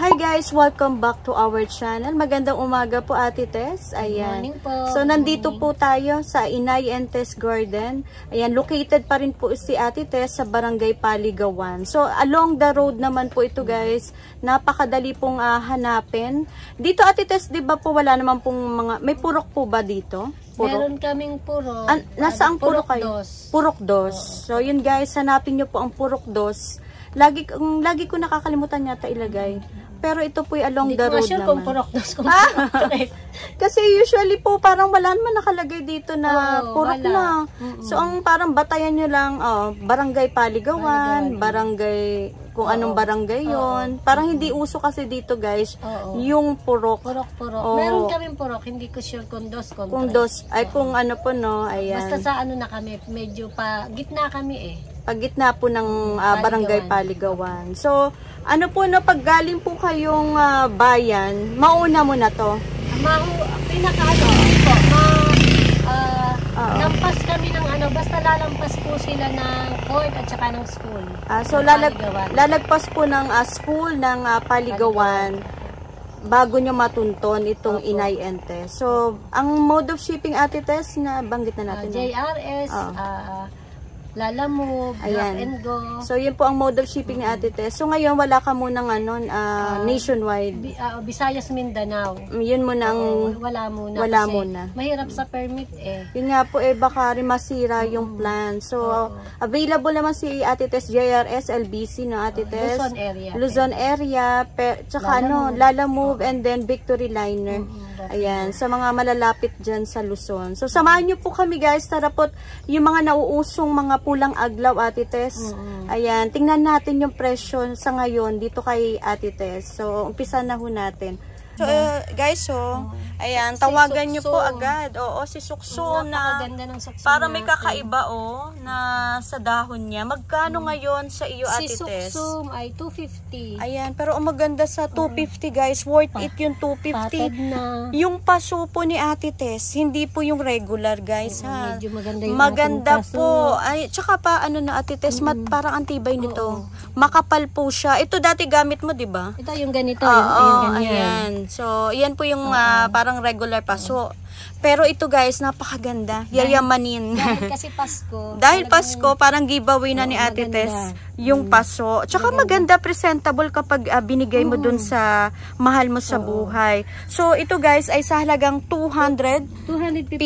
Hi guys! Welcome back to our channel. Magandang umaga po Ate Tess. Ayan. Good morning po. So nandito po tayo sa Inay and Tess Garden. Ayan, located pa rin po si Ate Tess sa Barangay Paligawan. So along the road naman po ito guys. Napakadali pong hanapin. Dito Ate Tess, di ba po wala naman pong mga, may purok po ba dito? Purok? Meron kaming purok. Nasaan purok kayo? Purok dos. So yun guys, hanapin nyo po ang purok dos. Lagi ko nakakalimutan yata ilagay. Pero ito po along the road naman. Kung purok dos, kung kasi usually po parang wala naman nakalagay dito na purok na. So ang parang batayan nyo lang, Barangay Paligawan, barangay, kung anong barangay yon. Parang hindi uso kasi dito guys, yung purok. Purok. Meron kaming purok, hindi ko sure kung dos, kung dos, ay kung ano po no, ayan. Basta sa ano na kami, medyo pa gitna kami eh. Pagitna po ng Barangay Paligawan. So, ano po no, pag galing po kayong bayan, mauna mo na to? Pinaka-ano po, lampas kami ng ano, basta lalampas po sila ng court at saka ng school. So, lalagpas po ng school ng Paligawan bago nyo matunton itong Inay and Tess. So, ang mode of shipping Ate Tess na banggit na natin. JRS, Lalamove, Grab and Go. So, yun po ang mode of shipping ni Ate Tess. So, ngayon, wala ka munang nationwide. Visayas, Mindanao. Yun muna ang... wala muna. Wala muna. Mahirap sa permit eh. Yun nga po baka rin masira yung plan. So, available naman si Ate Tess, JRS, LBC, no, Ate Tess? Luzon area. Luzon area, tsaka Lalamove, and then Victory Liner. Ayan, sa mga malalapit dyan sa Luzon. So, samahan nyo po kami guys. Tara po, yung mga nauusong mga pulang aglaw, Ate Tess. Ayan, tingnan natin yung presyo sa ngayon dito kay Ate Tess. So, umpisa na ho natin. So, guys, ayan, tawagan nyo po agad. Oo, si Suksum na para may kakaiba, na sa dahon niya. Magkano ngayon sa iyo, Ate Tess? Si Suksum ay 250. Ayan, pero ang maganda sa 250, guys. Worth it yung 250. Patad na. Yung paso po ni Ate Tess, hindi po yung regular, guys, ha? Medyo maganda yung maganda po. Ay, tsaka pa, na Ate Tess, parang antibay nito. Makapal po siya. Ito dati gamit mo, di ba? Ito yung ganito. Yung ayan. So, yan po yung parang regular paso. Pero ito guys, napakaganda. Yayamanin. Dahil kasi Pasko. Dahil Pasko, parang giveaway na ni Ate Tess yung paso. Tsaka maganda, presentable kapag binigay mo dun sa mahal mo sa buhay. So, ito guys ay sa halagang 250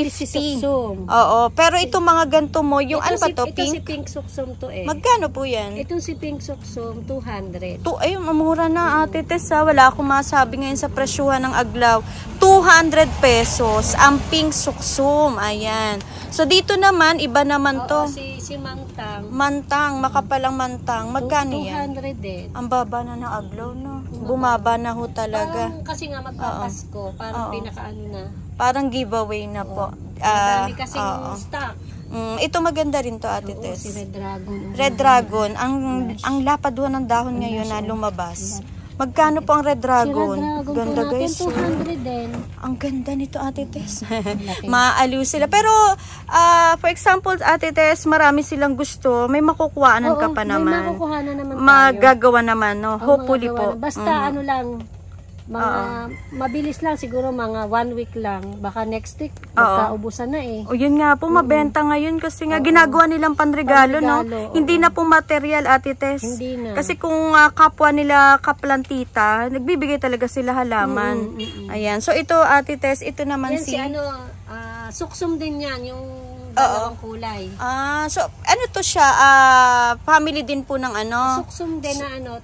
si Suksum. Oo. Pero ito mga ganito mo, yung ano pa to? Ito si Pink Suksum to eh. Magkano po yan? Ito si Pink Suksum, 200. Ay, mamura na Ate Tess ha. Wala akong masabi ngayon sa presyuhan ng aglaw. 200 pesos ang Pink Suksum. Ayan. So, dito naman, iba naman to. Si Mantang. Mantang, makapalang mantang. Magkano yan? 200 din. Ang baba na ng aglaw, no? Bumaba na ho talaga. Kasi nga magpapasko. Parang pinakaano na. Parang giveaway na po. Marami kasing stock. Ito maganda rin to, Ate Tess. Si Red Dragon. Red Dragon. Ang lapad ng dahon ngayon na lumabas. Magkano po ang Red Dragon? Ganda guys. 200 din. Ang ganda nito, Ate Tess. Maaliw sila. Pero, for example, Ate Tess, marami silang gusto. May makukuhaanan ka pa naman. May makukuhanan naman tayo. Magagawa naman, no? Hopefully po. Basta ano lang, mabilis lang, siguro mga 1 week lang. Baka next week, magkaubusan na eh. O yun nga po, mabenta ngayon kasi nga ginagawa nilang panregalo, no? Hindi na po material, Ate Tess. Hindi na. Kasi kung kapwa nila kaplantita, nagbibigay talaga sila halaman. Ayan. So ito, Ate Tess, ito naman yan, si Suksum din yan, yung dalawang kulay. So ano to siya? Family din po ng Suksum din na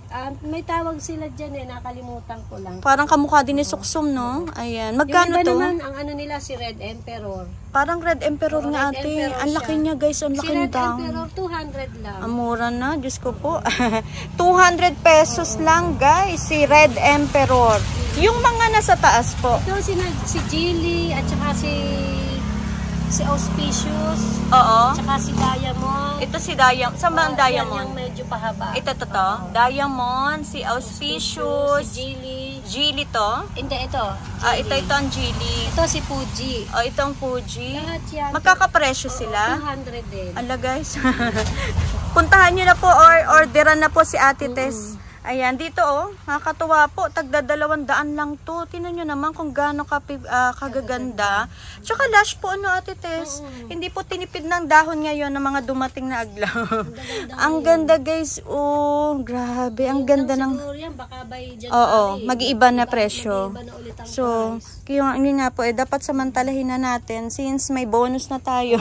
may tawag sila dyan nakalimutan ko lang. Parang kamukha din ni Suksum, no? Ayan. Magkano to? Yung naman, ang nila si Red Emperor. Parang Red Emperor nga, Ate. Ang laki niya, guys. Ang laki Red daw. Emperor, 200 lang. Mura na, Diyos ko po. 200 pesos lang, guys. Si Red Emperor. Yung mga nasa taas po. Ito si Jilly at saka si Auspicious. Tsaka si Diamond. Ito si Diamond. Saan ba ang Diamond? Yung medyo pahaba. Ito to. Diamond, si Auspicious. Si Jilly. Jilly to? Hindi, ito. Ito ang Jilly. Ito si Fuji. Ito ang Fuji. Lahat yan. Magkakapresyo sila? 200 din. Ala guys. Puntahan nyo na po or orderan na po si Ate Tess. Ayan, dito oh, nakakatuwa po, tagda 200 lang to. Tingnan nyo naman kung gaano kagaganda. Tsaka lush po ano Ate Tess. Hindi po tinipid ng dahon ngayon ng mga dumating na aglaw. Ang ganda guys, oh, grabe. Ang ganda ng... Oo, mag-iiba na presyo. So, kaya hindi nga po, dapat samantalahin na natin since may bonus na tayo.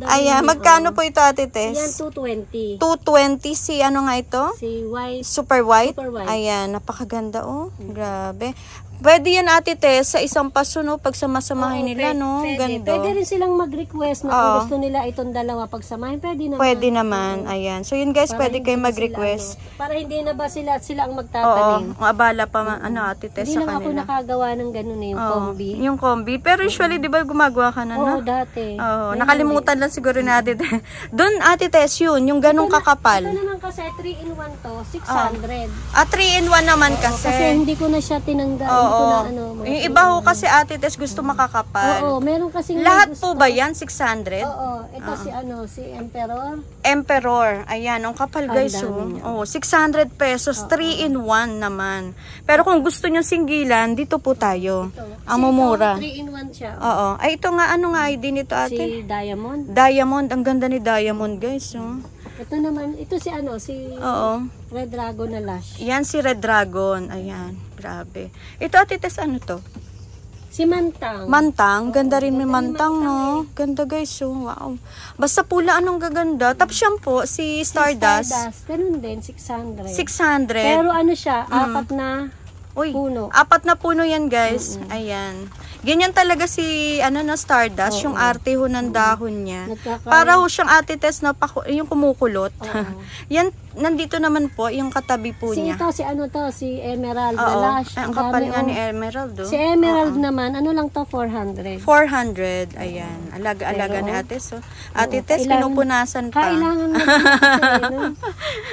Ayan, magkano po ito Ate Tess? Yan, 220. 220 si ano nga ito? Si white. Super white. Super white. Ayan, napakaganda oh. Grabe. Pwede yan Ate Tess sa isang paso no, pag samasamahin nila no. Pwede. Ganda. Pwede rin silang mag-request na kung gusto nila itong dalawa pagsamahin. Pwede naman. Pwede naman. Ayan. So yun guys, pwede kayo mag-request. Para hindi na ba sila ang Oo, magtatanim. abala pa ano Ate Tess Hindi sa lang ako kanila. nakagawa ng ganun yung combi. Yung combi. Pero usually, di ba gumagawa ka na Oo, no? dati. Oo, nakalimutan lang siguro ni Ate Tess. Doon Ate Tess yun, yung ganong kakapal. Ito naman kasi 3-in-1 to, 600. 3-in-1 naman kasi. Kasi hindi ko na siya tinanggal. Oo. Hindi ko na ano. Yung iba ho kasi Ate Tess gusto makakapal. Oo, meron kasing Lahat gusto. po ba yan? 600? Oo, ito si Emperor. Emperor. Ayan, ang kapal guys. Oh, 600 pesos. 3-in-1 naman. Pero kung gusto nyo singgilan, dito po tayo. Ang mumura. 3-in-1 siya. Oo. Ay, ito nga, ano nga ID nito ate? Si Diamond. Diamond. Ang ganda ni Diamond guys. Oh. Ito naman, ito si Oo. Red Dragon na lash. Yan si Red Dragon. Ayan. Grabe. Ito Ate Tess, ano to? Si Mantang. Mantang. Ganda rin may mantang, no? Ganda guys. Oh, wow. Basta pula, anong gaganda. Tapos yan po, si Stardust. Ganun din, 600. 600. Pero ano siya, 4 na puno. 4 na puno yan guys. Ayan. Ganyan talaga si Stardust, yung arte ho ng dahon niya. Para ho siyang Ate Tess na yung kumukulot. Yan, nandito naman po, yung katabi po niya. Si Emerald na lash. Ang kapal nga ni Emerald. Si Emerald naman, ano lang to, 400. 400, ayan. Alaga-alaga ni Ate Tess. Ate Tess, pinupunasan pa. Kailangan mo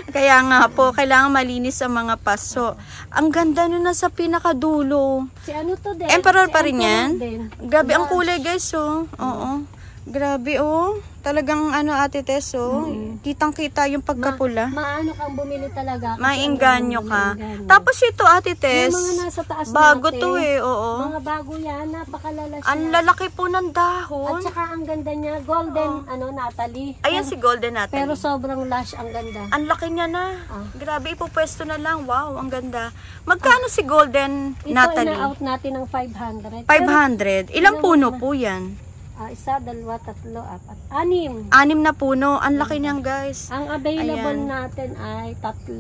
Kaya nga po, kailangan malinis ang mga paso. Ang ganda nun na sa pinakadulo. Si to din. Emperor pa rin yan? Din. Grabe ang kulay guys, oh. Oo. Grabe, oh. Talagang Ate Tess, oh. Kitang-kita yung pagkapula. Maano kang bumili talaga. Maingganyo ka. Tapos ito, Ate Tess. Yung mga nasa taas bago natin, to oo. Mga bago yan, napakalalas Ang lalaki po ng dahon. At saka ang ganda niya, golden, Natalie. Ayan si Golden Natalie. Pero sobrang lash, ang ganda. Ang laki niya na. Grabe, ipupwesto na lang. Wow, ang ganda. Magkano si Golden Natalie? Ito, ina-out natin ng 500. 500. Ilang puno po yan? 1, 2, 3, 4, 5, 6. 6 na puno. Ang laki niyan guys. Ang available natin ay 3.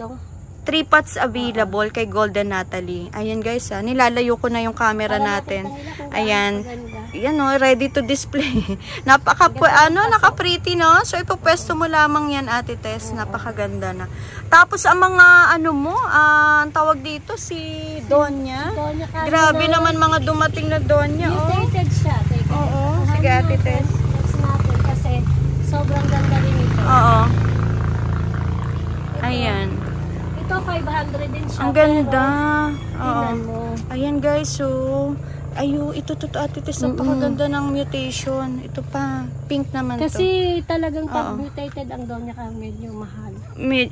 3 pots available kay Golden Natalie. Ayan guys, nilalayo ko na yung camera natin. Ayan. Yan ready to display. Naka-pretty no. So ipopwesto mo lamang yan Ate Tess. Napakaganda na. Tapos ang mga ang tawag dito si Donya. Grabe naman mga dumating na Donya. Mutated siya. Oo. Sige Ate Tess. Natin kasi sobrang ganda rin ito. Oo. Ayan. Ito 500 din siya. Ang ganda. Oo. Ayan guys, so ito Ate Tess, napakaganda ng mutation. Ito pa, pink naman kasi talagang pag mutated ang Donya ka medyo mahal.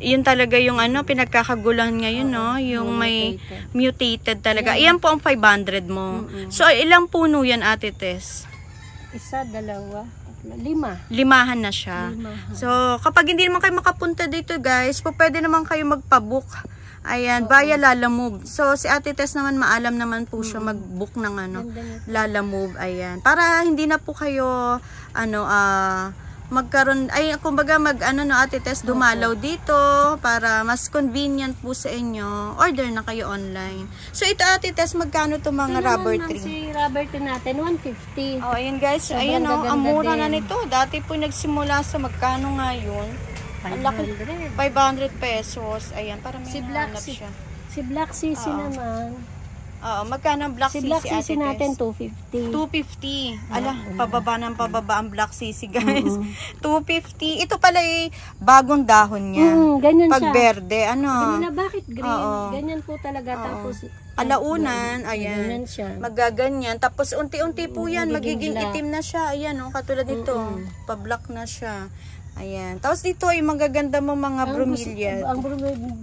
Yun talaga yung pinagkakagulan ngayon, no? Yung may mutated talaga. Iyan po ang 500 mo. So, ilang puno yan, Ate Tess? 1, 2, 5. 5 na siya. So, kapag hindi naman kayo makapunta dito, guys, pwede naman kayo magpabook. Ayan, via Lalamove. So, si Ate Tess naman, maalam naman po siya mag-book ng Lalamove. Ayan. Para hindi na po kayo, magkaroon, kumbaga Ate Tess, dumalaw dito para mas convenient po sa inyo. Order na kayo online. So, ito Ate Tess, magkano to mga rubber tree? Si rubber tree natin, 150. Ayan guys, ayan ang mura na nito. Dati po nagsimula sa magkano nga yun? 500 pesos. Ayan, para may hanap siya. Si Black Sissy naman. Magkano ang Black Sissy? Si Black Sissy natin, 250. 250. Ala, pababa ng pababa ang Black Sissy, guys. 250. Ito pala bagong dahon niya. Ganyan pag siya. Berde, Ganyan na, bakit green? Ganyan po talaga. Tapos, alaunan, ayan. Magaganyan. Tapos, unti-unti po yan. Magiging itim na siya. Ayan, katulad nito. Pa-black na siya. Ayan. Tapos dito ay magaganda mo mga bromeliad. Ang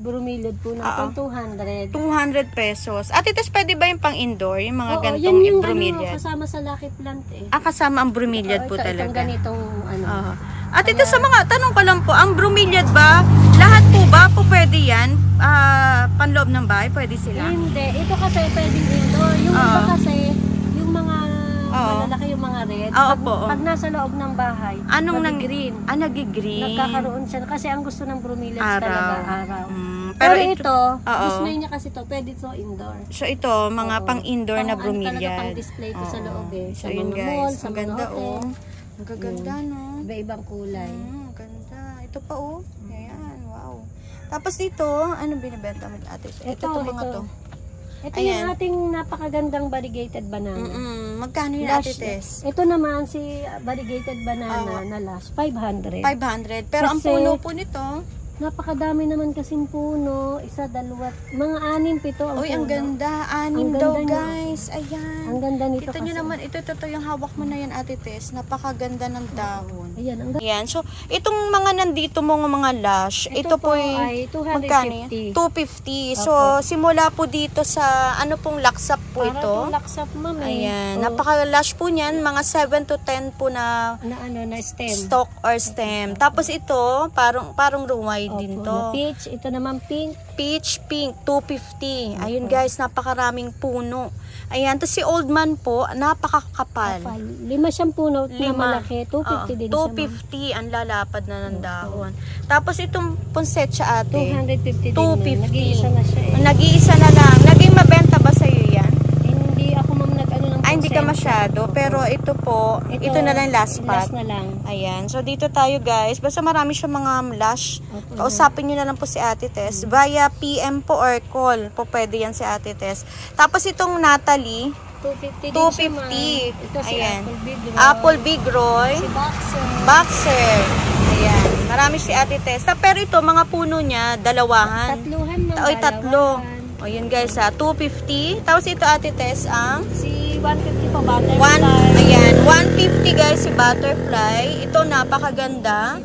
bromeliad po natin, 200. 200 pesos. Ate Tess, pwede ba yung pang indoor? Yung mga ganitong yan yung bromeliad? kasama sa Lucky Plant eh. Kasama ang bromeliad po talaga. Itong ganitong Ate Tess, sa mga tanong ko lang po, ang bromeliad ba, lahat po ba po pwede yan? Panloob ng bahay, pwede sila? Hindi. Ito kasi pwedeng indoor. Yung iba kasi, yung mga malalaki yung mga red. Pag nasa loob ng bahay, nag-green. Nag-green. Nagkakaroon siya. Kasi ang gusto ng bromeliads talaga, araw. Pero ito, display niya kasi ito, pwede ito indoor. So ito, mga pang-indoor na bromeliad. Pang-display ito sa loob eh. So sa yun mga mall, guys, sa ang mga ganda hotel. Ang gaganda no. Iba-ibang kulay. Ganda. Ito pa Ayan, wow. Tapos dito, ano binibenta mo ate? Ito mga to. Ito yung ating napakagandang variegated banana. Magkano yun ate Tess? Ito naman si variegated banana na lash, 500. 500. Pero ang puno po nito, napakadami naman kasing puno. Isa, dalawa, mga 6, 7 ang uy, ang ganda. 6 daw guys. Ayan. Ang ganda nito kita kasi. Nyo naman, ito yung hawak mo na yan ate Tess. Napakaganda ng dahon. Ayan, ang ganda. Ayan. So, itong mga nandito mo mga lash, ito po ay 250. 250. So, simula po dito sa, ano pong laksap po para ito. itong laksap, ma'am. Ayan. Napaka-lash po niyan. Mga 7 to 10 po na stem. Stalk or stem. Tapos ito, parang ruway din to. Peach. Ito naman pink. Peach pink, 250. Ayun guys, napakaraming puno. Ayan. Tapos si Old Man po, napakakapal. 5 siyang puno na malaki. 250 din 250 ang lalapad na ng dahon. Tapos itong ponsetsa ate, 250 din. 250. Nag-iisa na siya eh. Nag-iisa na lang. Naging mabenta ba sa'yo yan? Hindi ako ma'am nag-ano ng Hindi ka masyado. Pero ito po, ito na lang last spot. Last na lang. Ayan. So dito tayo guys. Basta marami siya mga lash. Kausapin nyo na lang po si Ate Tess. Via PM po or call po pwede yan si Ate Tess. Tapos itong Natalie, 250 din 250. Ito si Ayan. Apple Apple Big Big Roy. Roy. Si Boxer. Ayan. Marami si Ate Tess. Pero ito, mga puno niya, dalawahan. Tatluhan na. Oy, tatlo. O yun guys 250. Tapos ito Ate Tess ang si 150 po butterfly. Ayan, 150 guys si butterfly. Ito napakaganda.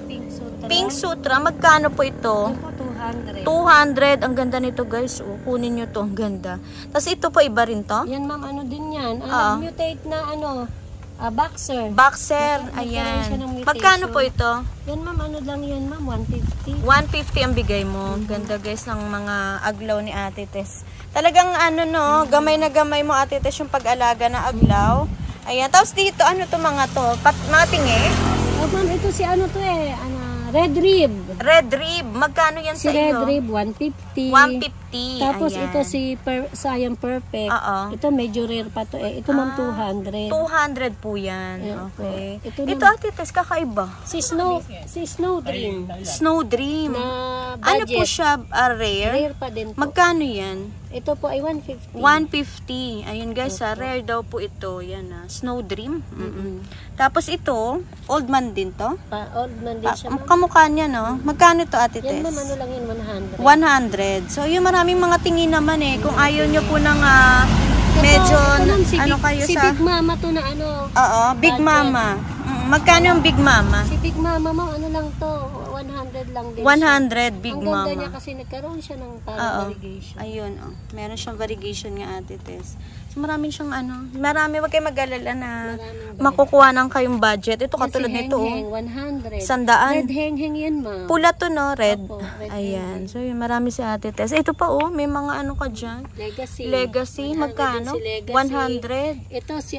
Pink sutra. Magkano po ito? 200. 200. Ang ganda nito guys. Kunin nyo to. Ang ganda. Tapos ito po iba rin to? Yan ma'am, ano din yan? Mutate na boxer. Boxer. Ayan. Magkano po ito? Yan ma'am, ano lang yan ma'am? 150. 150 ang bigay mo. Ganda guys ng mga aglaw ni Ate Tess. Talagang gamay na gamay mo Ate Tess yung pag-alaga na aglaw. Ayan. Tapos dito, ano to mga to? Mga tingi? Oh ma'am, ito si red rib. Red rib. Magkano yan Si sa iyo? red rib, 150. 150. Tapos ayan. ito si Siam Perfect. Ito medyo rare pa to eh. Ito ma'am 200. 200 po yan. Ayan, Okay. Ito Ate Tess, kakaiba. Si Snow Dream. Snow Dream. Na Ano budget. po siya? Rare? Rare pa din po. Magkano yan? Ito po ay 150. 150. Ayun guys, rare daw po ito. Yan Snow Dream. Tapos ito, Old Man din to. Old man din siya ma'am. Kamukha niya no? Magkano to Ate Tess? Yan ma'am, ano lang yun, 100. 100. So yung maraming mga tingin naman eh. Kung ayaw nyo po ng medyo, Si Big Mama to na Big budget. Mama. Magkano yung Big Mama? Si Big Mama mo, ano lang to, 100 lang din 100 Big Ang Mama. ganda niya kasi nagkaroon siya ng parang variegation. Ayun, meron siyang variegation nga Ate Tess. So maraming siyang marami, wag kayo mag-alala na makukuha ng kayong budget. Ito katulad nito. Heng-heng, 100. 100. Red heng-heng yan ma. Pula to no, red. Opo, red Ayan. So yun, marami si Ate Tess. Ito pa may mga ka dyan. Legacy. 100 Magkano? din si Legacy. 100. Ito si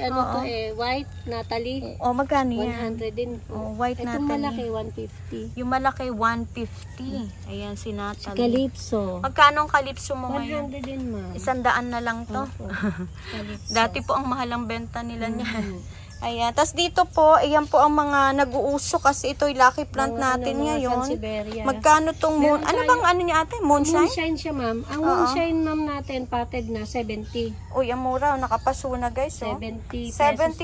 white Natalie. Magkano yan? 100 din po. White Itong Natalie. malaki 150. Yung malaki 150. Ayan si Natalie. Calypso. Magkano ang calypso mo ngayon? 100 din ma. 100 na lang to. Calypso. Dati po ang mahalang benta nila niyan. Ayan. Tapos dito po, ayan po ang mga nag-uuso kasi ito yung lucky plant natin ngayon. Magkano tong moon? Ano bang niya ate? Moonshine? Moonshine siya ma'am. Ang moonshine ma'am natin pated na 70. Uy, ang mura. Nakapaso na guys. 70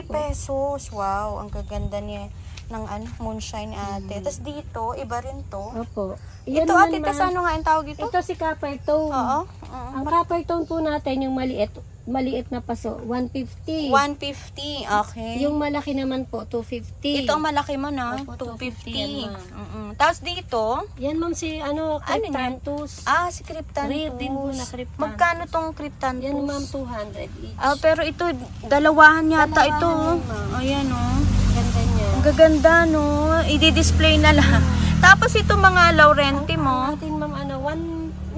pesos. Wow, ang gaganda niya ng moonshine ate. Tapos dito, iba rin to. Opo. Ito ate, tapos ano nga ang tawag ito? Ito si copper tone. Oo. Ang copper tone po natin, yung maliit, maliit na paso, 150. 150, okay. Yung malaki naman po, 250. Ito ang malaki mo na, 250. Tapos dito? Yan ma'am si Cryptanthus. Si Cryptanthus. Rare din po na Cryptanthus. Magkano tong Cryptanthus? Yan ma'am, 200 each. Pero ito, dalawahan yata ito. Ayan Ganda niya. Ang gaganda no. I-display na lang. Tapos ito mga Laurenti mo. Atin ma'am,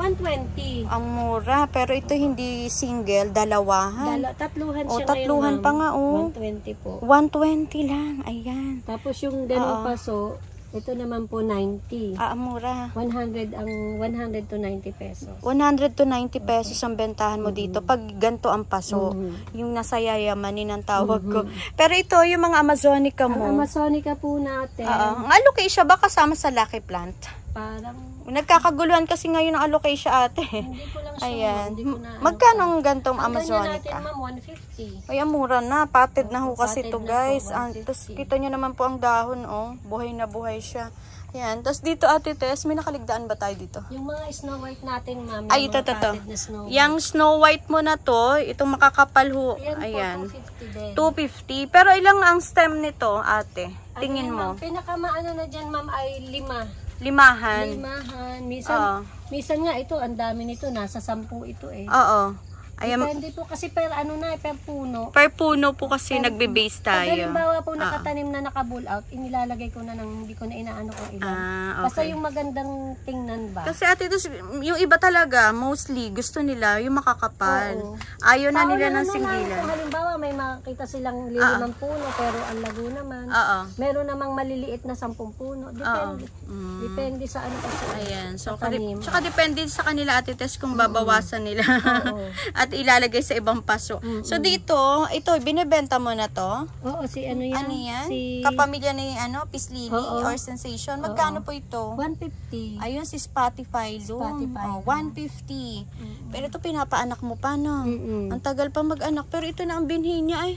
120. Ang mura, pero ito hindi single, dalawahan. Tatluhan siya tatluhan ngayon, pa nga 120 po. 120 lang, ayan. Tapos yung ganong paso, ito naman po 90. Ang mura. 100 to 90 pesos. 100 to 90 pesos ang bentahan mo dito pag ganito ang paso. Yung nasa yayamanin ang tawag ko. Pero ito, yung mga Amazonica mo. Ang Amazonica po natin. Ang alocasia ba kasama sa Lucky Plant? Parang nagkakaguluhan kasi ngayon ang alocasia ate. Hindi ko lang ayan. Hindi ko na, magkano ang gantong ang Amazonica? natin ma'am, 150. Ay, mura na. Patid na ho kasi ito guys. Po, Tapos kita nyo naman po ang dahon buhay na buhay siya. Ayan. Tapos dito ate Tess, may nakaligdaan ba tayo dito? Yung mga Snow White natin ma'am. Ay, ito. Yung Snow White mo na to, itong makakapal ho. Ayan. Po, 250 din. 250. Pero ilang ang stem nito ate? Tingin mo. Pinakamaano na dyan ma'am ay 5. Limahan. Minsan nga ito, ang dami nito, nasa 10 ito eh. Oo. Depende po kasi per puno. Per puno po kasi nagbe-base tayo. Pag halimbawa po nakatanim na naka-bull out, inilalagay ko na hindi ko na inaano kung ilan. Okay. Basta yung magandang tingnan ba. Kasi ate, yung iba talaga, mostly, gusto nila yung makakapal. Oo. Ayaw na nila ng singilan. Kung halimbawa may makakita silang lilimang puno, pero ang lago naman. Meron namang maliliit na 10 puno. Depende. Depende sa ano kasi. Ayan. So, tsaka depende sa kanila ate Tess kung babawasan nila. At ilalagay sa ibang paso. So dito, ito binebenta mo na to? Oo, si ano yan? Ano yan? Kapamilya ni Pislili or Sensation. Magkano po ito? 150. Ayun si Spotify Loom. 150. Pero ito pinapaanak mo pa no? Ang tagal pa mag-anak. Pero ito na ang binhi niya ay.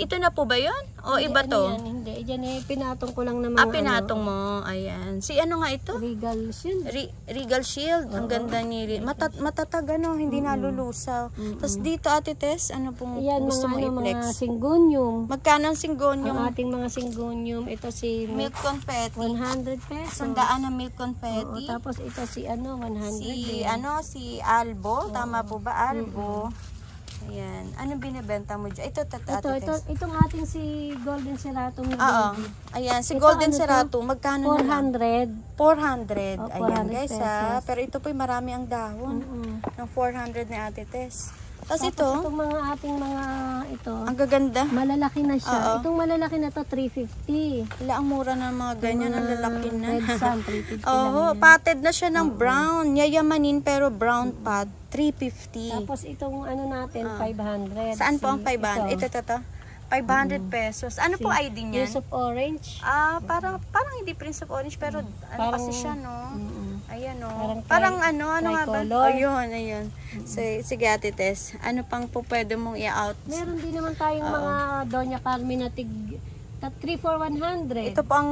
Ito na po ba yun? O iba to? Hindi. Diyan pinatong ko lang naman. Pinatong mo. Ayan. Si ano nga ito? Regal Shield. Regal Shield. Ang ganda ni matatag hindi nalulusaw. Tapos dito ate Tess, ano pong gusto mo i-flex? Mga Syngonium. Magkano ang Syngonium? Ang ating mga Syngonium, ito si milk confetti. 100 pesos. 100 na milk confetti. Tapos ito si 100 si Albo. Tama po ba? Albo. Ayan. Ano binibenta mo dyan? Itong ating si Golden Cerato. Ayan, si Golden Cerato. Magkano 400. 400. Ayan guys ha. Pero ito po'y marami ang dahon. Ng 400 ni Ate Tess. Tapos itong mga ating mga ito. Ang gaganda. Malalaki na siya. Itong malalaki na to 350. Ang mura ng mga ganyan. Ang lalaki na. Red Sun 350. Patted na siya ng brown. Yayamanin pero brown pad. 350. Tapos itong ano natin 500. Saan po ang 500? Ito. 500 pesos. Ano po ID niyan? Prince of Orange. Parang hindi Prince of Orange pero ano kasi siya no. Ayan o. Parang ano nga ba? Ayun. Sige Ate Tess. Ano pang po pwede mong i-out? Meron din naman tayong mga Doña Carmen na 3-4-100. Ito po ang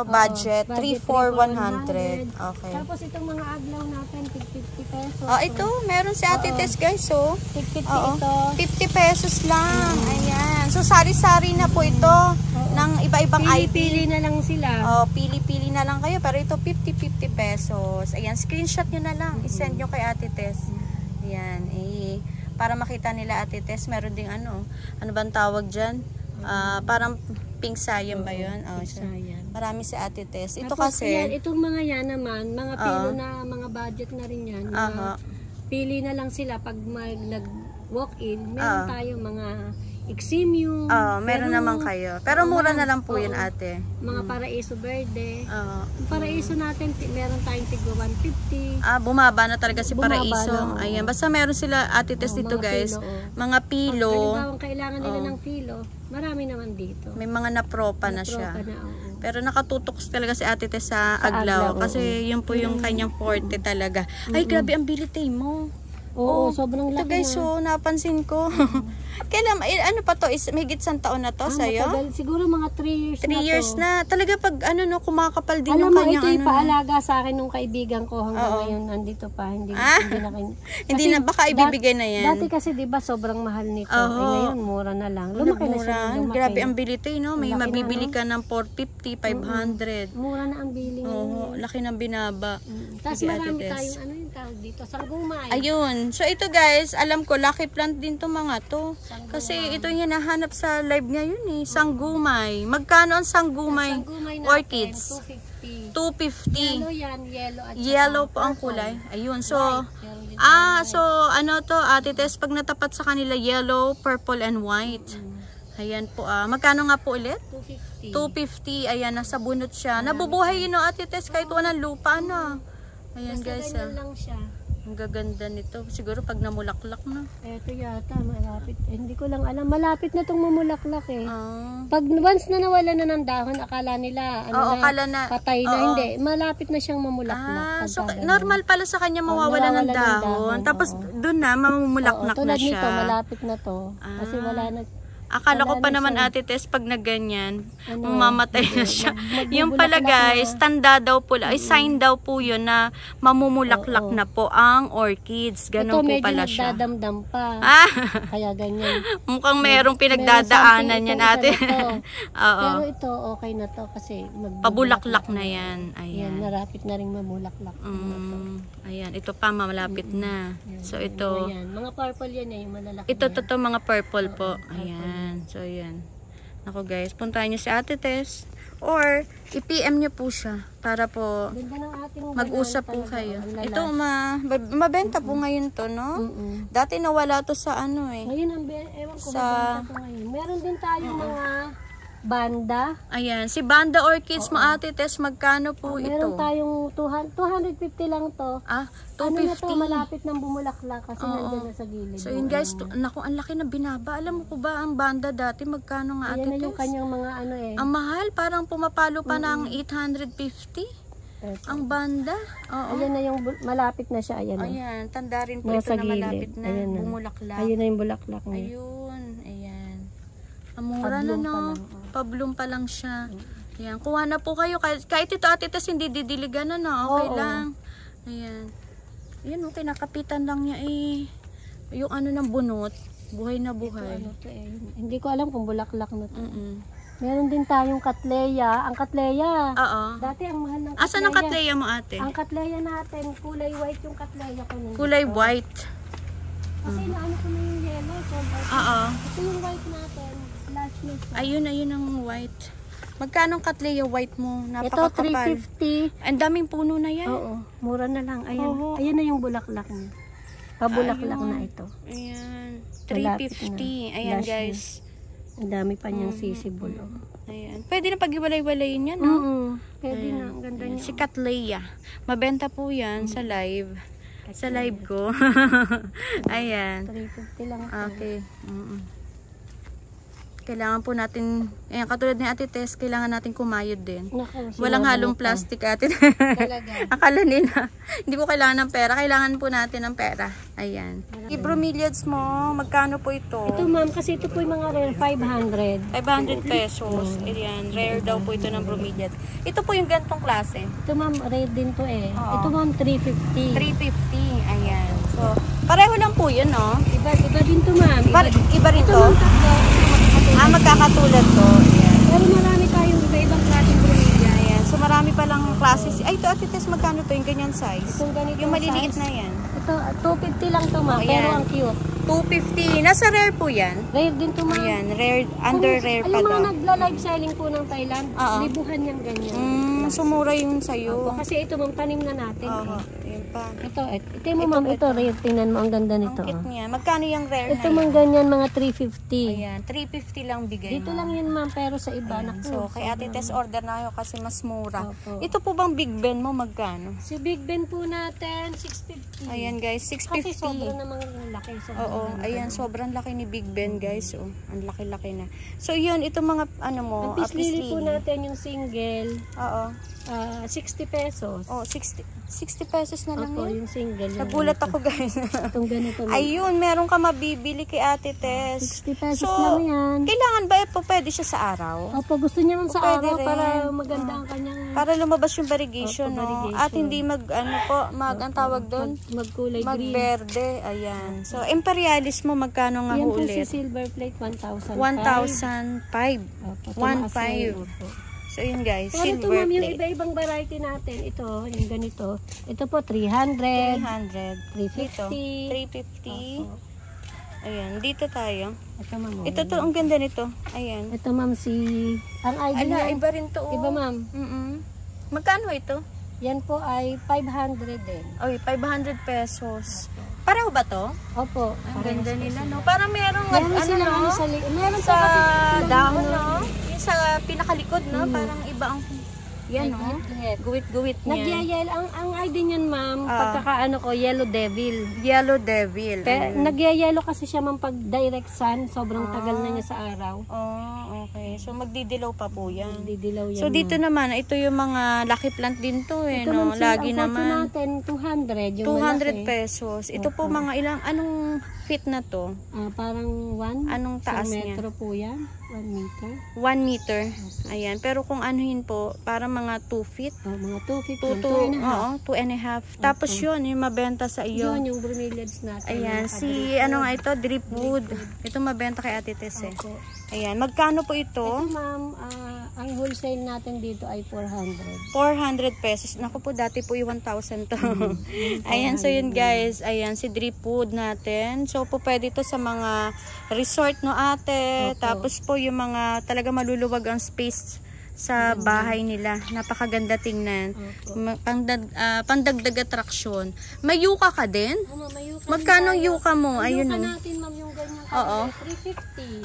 budget. 3-4-100. Okay. Tapos itong mga aglaw natin, 50 pesos. Ito, meron si Ate Tess guys. 50 ito. 50 pesos lang. Ayan. So, sari-sari na po ito ng iba-ibang ID. Pili-pili na lang sila. Pili-pili na lang kayo. Pero ito, 50 pesos. Ayan, screenshot nyo na lang. I-send nyo kay Ate Tess. Ayan. Para makita nila Ate Tess, meron ding ano bang tawag dyan? Parang pink sayang ba yun? Marami si Ate Tess. Ito tapos kasi itong mga yan naman, mga pilo na mga budget na rin yan. Pili na lang sila pag nag-walk-in. Meron tayong mga Eximium. Meron naman kayo. Pero mura na lang po yun ate. Mga Paraiso Verde. Yung Paraiso natin, meron tayong tigwa 150. Bumaba na talaga si Paraiso. Ayan, basta meron sila Ate Tess dito guys. Mga pilo. Kung kailangan nila ng pilo, marami naman dito. May mga napropa na siya. Pero nakatutok talaga si Ate Tess sa aglaw. Kasi yun po yung kanyang forte talaga. Ay, grabe ang bilitay mo. Oo, sobrang ito laki guys, na. napansin ko. Kailan, ano pa to? May gitsang taon na to sa'yo? Matagal. Siguro mga 3 years 3 na years to. na. Talaga pag kumakapal din Alam yung mo, kanyang ito yung paalaga sa akin nung kaibigan ko hanggang ngayon nandito pa. Hindi na hindi na, baka ibibigay na yan. Dati kasi diba sobrang mahal nito. Ngayon mura na lang. Lumaki na siya. Grabe ang bili to, no? May mabibili ka ng 450, 500. Mura na ang bili. Oo, laki ng binaba. Tapos marami tayong ano yung tawag dito, sanggumay. Ayun. So ito guys, alam ko lucky plant din to mga to. Kasi ito yung hinahanap sa live ngayon eh, sanggumay. Magkano ang sanggumay? Orchids. 250. Yellow yan, yellow at yellow po ang kulay. Ayun. So so ano to, Ate Tess, pag natapat sa kanila yellow, purple and white. Ayan po. Magkano nga po ulit? 250. Ayan, nasa bunot siya. Nabubuhay yun, Ate Tess, kahit walang lupa na. Ayan guys. lang siya. Ang gaganda nito. Siguro pag namulaklak na. Ito yata, malapit. Hindi ko lang alam. Malapit na itong mamulaklak eh. Ah. Pag once na nawala na ng dahon, akala nila akala na, patay na. Hindi, malapit na siyang mamulaklak. So normal pala sa kanya mawawala ng dahon. Tapos doon na, mamumulaklak na siya. Tulad nito, malapit na to. Kasi wala na. Akala ko pa naman, Ate Tess, pag nagganyan, mamamatay na siya. Yung pala guys, tanda daw po, sign daw po yun na mamumulaklak na po ang orchids. Ganon po pala siya. Ito medyo nagdadamdam pa. Kaya ganyan. Mukhang merong pinagdadaanan niya natin. Pero ito, okay na to kasi pabulaklak na yan. Ayan. Narapit na rin mamulaklak. Ayan, ito pa, malapit na. So ito. Mga purple yan yung malalaki. Ito mga purple po. Ayan. So, yan. Ako guys, puntahan nyo si Ate Tess or i-PM nyo po siya para po mag-usap po kayo. Ito, mabenta po ngayon to, no? Dati nawala to sa ano eh. Ngayon, ewan ko mabenta to ngayon. Meron din tayong mga banda. Ayan, si Banda Orchids mo, Ate Tess, magkano po ito? Meron tayong 250 lang to. 250. Ano na to, malapit ng bumulaklak kasi nandiyan na sa gilid. So yun guys, naku, ang laki na binaba. Alam mo ko ba, ang banda dati, magkano nga, Ate Tess? Ayan na yung kanyang mga ano eh. Ang mahal, parang pumapalo pa ng 850. Ang banda. Ayan na yung malapit na siya. Ayan, tanda rin po ito na malapit na bumulaklak. Ayun na yung bulaklak niya. Ayun, ayan. Amura na no. Pa-bloom pa lang siya. Ayan, kuha na po kayo. Kahit ito, Ate Tess, hindi didiligan na, no? Okay lang. Ayan. Ayan, okay, nakapitan lang niya eh. Yung ano ng bunot, buhay na buhay. Hindi ko alam kung bulaklak na to. Meron din tayong Cattleya. Ang Cattleya. Dati ang mahal ng Cattleya. Asan ang Cattleya mo, Ate? Ang Cattleya natin, kulay white yung Cattleya ko. Kulay white. Kasi naano ko na yung yellow. Ito yung white natin. Ayun ang white. Magkano ang Cattleya white mo? Napakakapal. Ito 350. Ang daming puno na yan. Oo, mura na lang. Ayan, ayan na yung bulaklak niya. Pabulaklak na ito. Ayan, 350. Ayan guys. Ang dami pa niyang sisibol. Ayan. Pwede na pag-iwalay-walayin yan, no? Pwede na. Ang ganda niya. Si Cattleya. Mabenta po yan sa live. Sa live ko. Ayan. 350 lang. Okay. Kailangan po natin, ayan, katulad ni Ate Tess, kailangan natin kumayod din. Walang halong plastic, Ate. Akala nila, hindi ko kailangan ng pera. Kailangan po natin ng pera. Ayan. Bromeliads mo, magkano po ito? Ito ma'am, kasi ito po yung mga rare, 500. 500 pesos. Ayan, rare daw po ito ng bromeliads. Ito po yung gantong klase. Ito ma'am, rare din to eh. Ito ma'am, 350. 350, ayan. So, pareho lang po yun, no? Iba din to ma'am. Iba rin to? Magkakatulad to. Ayan. Pero marami tayong iba-ibang klaseng bromelia. Ayan. So marami palang klase. Ay, ito Ate Tess, magkano to? Yung ganyan size? Yung maliliit na yan. Ito, 250 lang to ma'am. Pero ang cute. 250. Nasa rare po yan. Rare din to ma'am. Ayan, rare, under rare pa daw. Yung mga nagla-live selling po ng Thailand, libuhan yan ganyan. Sumura yung sayo. Kasi ito ma'am, tanim na natin. Yun pa. Ito mo ma'am, ito rare. Tingnan mo, ang ganda nito. Ang cute niya. Magkano yung rare ito ma'am ganyan, mga 350. Ayan, 350 lang bigay. Dito lang yun ma'am, pero sa iba. So, kay Ate Tess order na ako kasi mas mura. Ito po bang Big Ben mo, magkano? Si Big Ben po natin, 650. Ayan guys, 650. Kasi sobrang namang laki. Ayan, sobrang laki ni Big Ben guys. Ang laki-laki na. So yun, ito mga ano mo, ang pislili po natin yung single. 60 pesos. Oh, 60 pesos na lang Opo, yun. yung single. Nagulat ako guys. Itong ganito. Ayun, meron ka mabibili kay Ate Tess. 60 pesos So, lang yan. kailangan ba po pwede siya sa araw? Opo, gusto niya man sa Pwede araw rin. para maganda ang kanyang... Para lumabas yung variegation, Opo, no? variegation. At hindi ang tawag doon? Magkulay green. Magberde, ayan. So, Imperialis mo, magkano nga Yan po si ulit? silver plate, 1,005. 1,005. Opo, 1,500. opo. So, yun guys, Pero ito silver ma'am, yung plate. iba-ibang variety natin, ito, yung ganito. Ito po, 300. 300. Dito, 350. 350. Opo. Ayan, dito tayo. Ito ma'am. Ito to, ang ganda nito. Ayan. Ito ma'am ang ID Ala, niya. iba rin to. Oh. Iba ma'am. Magkano ito? Yan po ay 500 din. Oy, 500 pesos. Pareho ba to? Opo. Ang ganda nila, no? Parang merong, Meron sila no? meron Sa kasi dahon, no? Yung sa pinakalikod, no? Parang iba ang, yan, no? Guwit-guwit niya. Nagyayelo. Ang ID niyan ma'am, pagkakaano ko, Yellow Devil. Yellow Devil. Nagyayelo kasi siya ma'am pag direct sun, sobrang tagal na niya sa araw. Oh, okay. So, magdidilaw pa po yan. Didilaw yan. So, dito naman, ito yung mga lucky plant din to, eh, ito, no? ma'am, Lagi ang naman. natin, 200. Yung 200 malaki. pesos. Ito po mga anong feet na to? Parang 1. Anong taas niya? metro po yan. 1 meter. 1 meter. Ayan. Pero kung anuhin po, para mga 2 feet. Mga 2 feet. 2 and a half. Tapos yun, yung mabenta sa iyo. Yun, yung bromeliads natin. Ayan. Si, ano nga ito? Dripwood. Ito mabenta kay Ate Tess, eh. Ayan. Magkano po ito? Ito ma'am, ang wholesale natin dito ay 400. 400 pesos. Naku po, dati po yung 1,000 to. Ayan, so yun guys. Ayan, si Dripwood natin. So po pwede to sa mga resort, no ate. Tapos po yung mga talaga maluluwag ang space sa bahay nila. Napakaganda tingnan. Pandagdag atraksyon. May yuka ka din? Magkano yuka mo? Ayun, yuka no? natin ma'am yung ganyan. Oo.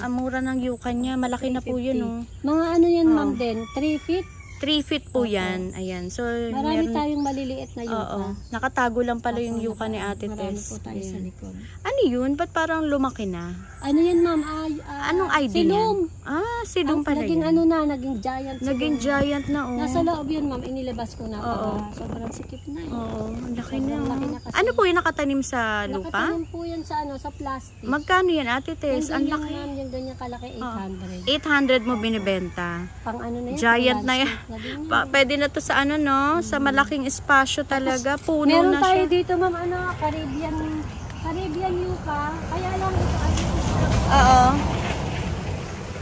350. Mura ng yuka niya. Malaki na po yun, no? Mga ano yan ma'am din? 3 feet? 3 feet po yan. Ayan. So, Marami tayong maliliit na yuka. Oo. Nakatago lang pala yung yuka ni Ate Marami Tess. po tayo sa likod. Ano yun? Ba't parang lumaki na? Ano yan ma'am? Anong ID silum. niyan? Silum pala Naging yan. ano na, naging giant. Naging giant na, oh. Nasa loob yun ma'am, inilabas ko na. Sobrang sikip na eh. Oo, ang laki na. Sobrang laki na kasi. Ano po yung nakatanim sa lupa? Nakatanim po yan sa sa plastic. Magkano yan, Ate Tess? Ang laki. Ma'am, yung ganyan kalaki, 800. 800 mo binibenta. Pang ano na yan? Giant na yan. Pwede na to sa ano, no? Sa malaking espasyo talaga. Puno meron na tayo siya. dito ma'am, Caribbean yuca. Kaya lang ito Oo.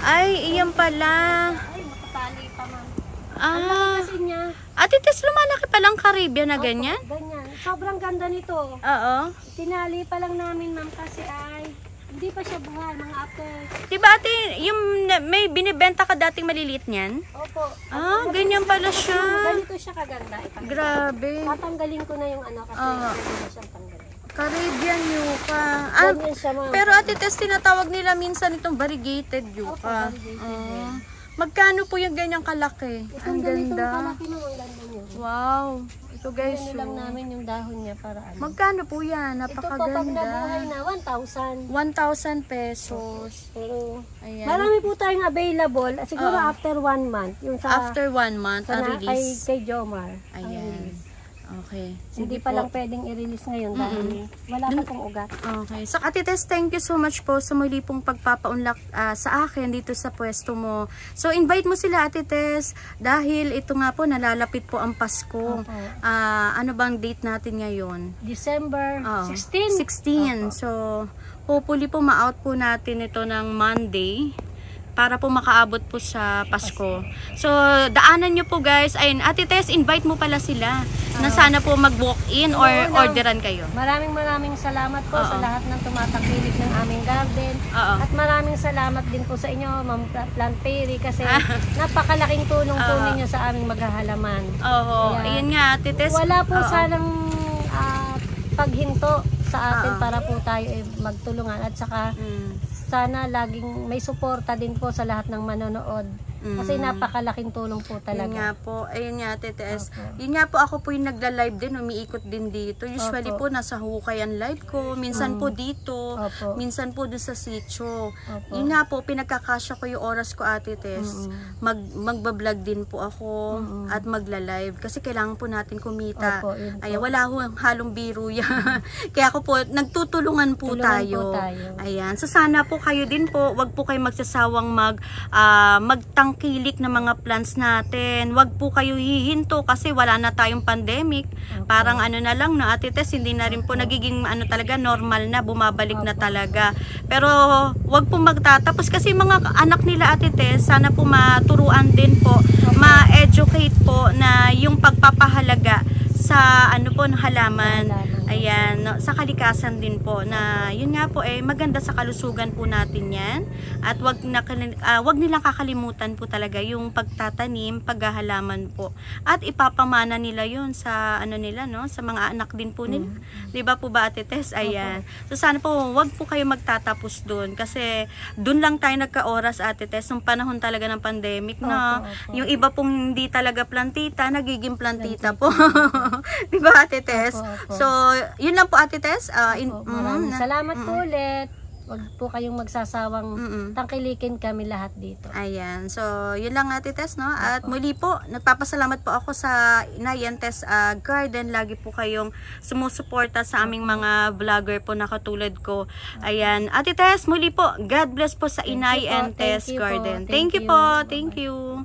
Ay, iyan pala. ay, makatali pa ma'am. Kasi niya. Ate Tess, lumalaki palang Caribbean na ganyan? Ganyan. Sobrang ganda nito. Oo. Tinali pa lang namin ma'am kasi hindi pa siya buhay, mga after. Diba ate, yung may binibenta ka dating maliliit niyan? Opo. Ganyan pala siya. Ganito siya kaganda. Grabe. Tatanggalin ko na yung kasi hindi na siyang tanggalin. Caribbean yuca. Ganyan siya ma'am. Pero Ate Tess, tinatawag nila minsan itong variegated yuca. Magkano po yung ganyang kalaki? Ang ganda. Kalaki mo, ang ganda niyo. Wow. Ito guys. Ano lang namin yung dahon niya para ano. Magkano po yan? Ito po pag nabuhay Napakaganda. na 1,000. 1,000 pesos. Pero Ayan. marami po tayong available. Siguro after 1 month. Yung sa After 1 month, sa ang release. kay Jomar. Ayan. Okay. Hindi Sige pa po. lang pwedeng i-release ngayon dahil wala pa pong ugat. Okay. So, Ate Tess, thank you so much po sa muli pong pagpapaunlak sa akin dito sa pwesto mo. So, invite mo sila, Ate Tess, dahil ito nga po, nalalapit po ang Pasko. Ano bang date natin ngayon? December 16. 16. So, hopefully po ma-out po natin ito ng Monday para po makaabot po sa Pasko. So, daanan nyo po guys. Ayun, Ate Tess, invite mo pala sila na sana po mag-walk-in or orderan kayo. Maraming salamat po sa lahat ng tumatangkilik ng aming garden. At maraming salamat din po sa inyo, Ma'am Plant Perry, kasi napakalaking tulong po ninyo sa aming maghahalaman. Ayun nga, Ate Tess. Wala po sanang paghinto sa atin para po tayo magtulungan at saka sana laging may suporta din po sa lahat ng manonood Kasi napakalaking tulong po talaga. Yun nga po. Ayun nga, Ate Tess. Yun nga po, ako po yung nagla-live din, umiikot din dito. Usually po, nasa Hukayan live ko. Minsan po dito. Minsan po dun sa sitio. Yun nga po, pinagkakasya ko yung oras ko, Ate Tess. Magbablog din po ako at magla-live. Kasi kailangan po natin kumita. Ayan, wala ho halong biro yan. Kaya ako po, nagtutulungan po tayo. Ayan. So sana po kayo din po, wag po kayo magsasawang magtangkilik ng mga plans natin. Wag po kayo hihinto kasi wala na tayong pandemic. Parang ano na lang na, Ate Tess, hindi na rin po nagiging ano talaga, normal na, bumabalik na talaga. Pero wag po magtatapos kasi mga anak nila, Ate Tess, sana po maturuan din po, ma-educate po na yung pagpapahalaga sa ano po ng halaman. Ayan, no, sa kalikasan din po na yun nga po maganda sa kalusugan po natin yan. At wag nilang kakalimutan po talaga yung pagtatanim, paghahalaman po. At ipapamana nila yun sa ano nila, no, sa mga anak din po nila. 'Di ba po ba, Ate Tess? Ayan. So sana po wag po kayo magtatapos doon kasi doon lang tayo nagka-oras, Ate Tess, nung panahon talaga ng pandemic na yung iba pong hindi talaga plantita, nagiging plantita po. 'Di ba, Ate Tess? So yun lang po, Ate Tess. Maraming salamat po ulit. Wag po kayong magsasawang tangkilikin kami lahat dito. Ayan. So, yun lang, Ate Tess, no? At muli po, nagpapasalamat po ako sa Inay and Tess Garden. Lagi po kayong sumusuporta sa aming mga vlogger po na katulad ko. Ayan. Ate Tess, muli po, God bless po sa Inay and Tess Garden. Thank you po. Thank you.